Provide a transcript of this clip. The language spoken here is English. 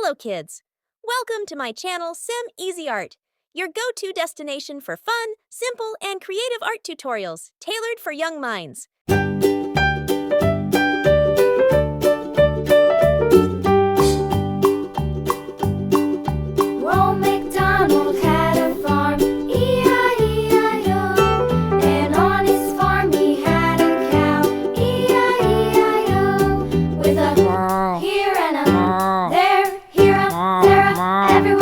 Hello kids! Welcome to my channel Sim Easy Art, your go-to destination for fun, simple, and creative art tutorials tailored for young minds. Old MacDonald had a farm, E-I-E-I-O. And on his farm he had a cow, E-I-E-I-O. With a here and a there, here a, there a, everywhere.